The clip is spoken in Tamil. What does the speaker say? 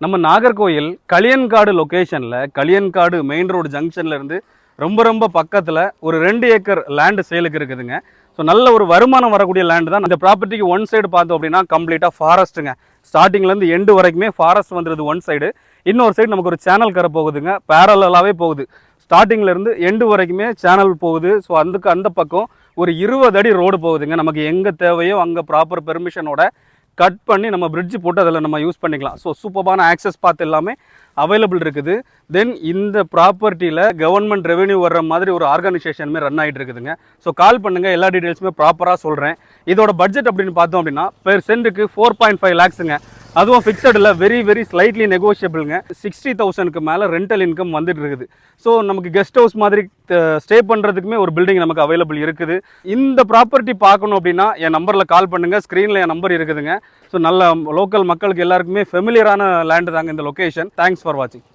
நம்ம நாகர்கோயில் களியன்காடு லொகேஷனில் களியன்காடு மெயின் ரோடு ஜங்ஷன்ல இருந்து ரொம்ப பக்கத்தில் ஒரு 2 ஏக்கர் லேண்டு சேலுக்கு இருக்குதுங்க. ஸோ நல்ல ஒரு வருமானம் வரக்கூடிய லேண்டு தான். இந்த ப்ராப்பர்ட்டிக்கு ஒன் சைடு பார்த்தோம் அப்படின்னா கம்ப்ளீட்டாக ஃபாரஸ்ட்டுங்க. ஸ்டார்டிங்லேருந்து எண்டு வரைக்குமே ஃபாரஸ்ட் வந்துடுது ஒன் சைடு. இன்னொரு சைடு நமக்கு ஒரு சேனல் கரை போகுதுங்க, பேரலாகவே போகுது. ஸ்டார்டிங்லேருந்து எண்டு வரைக்குமே சேனல் போகுது. ஸோ அந்த பக்கம் ஒரு 20 அடி ரோடு போகுதுங்க. நமக்கு எங்கே தேவையோ அங்கே ப்ராப்பர் பெர்மிஷனோட கட் பண்ணி நம்ம பிரிட்ஜ் போட்டு அதில் நம்ம யூஸ் பண்ணிக்கலாம். ஸோ சூப்பரான ஆக்சஸ் பாத் எல்லாமே அவைலபிள் இருக்குது. தென் இந்த ப்ராப்பர்ட்டியில் கவர்மெண்ட் ரெவென்யூ வர்ற மாதிரி ஒரு ஆர்கனைசேஷனுமே ரன் ஆகிட்டு இருக்குதுங்க. ஸோ கால் பண்ணுங்கள், எல்லா டீட்டெயில்ஸுமே ப்ராப்பராக சொல்கிறேன். இதோட பட்ஜெட் அப்படின்னு பார்த்தோம் அப்படின்னா பெர் சென்ட்டுக்கு 4.5 லேக்ஸுங்க. அதுவும் ஃபிக்ஸடில் வெரி ஸ்லைட்லி நெகோஷியபிளுங்க. 60,000க்கு மேலே ரெண்டல் இன்கம் வந்துட்டு இருக்குது. ஸோ நமக்கு கெஸ்ட் ஹவுஸ் மாதிரி ஸ்டே பண்ணுறதுக்குமே ஒரு பில்டிங் நமக்கு அவைலபிள் இருக்குது. இந்த ப்ராப்பர்ட்டி பார்க்கணும் அப்படின்னா என் நம்பரில் கால் பண்ணுங்கள். ஸ்க்ரீனில் என் நம்பர் இருக்குதுங்க. ஸோ நல்ல லோக்கல் மக்களுக்கு எல்லாருக்குமே ஃபெமிலியரான லேண்டு தாங்க இந்த லொக்கேஷன். தேங்க்ஸ் ஃபார் வாட்சிங்.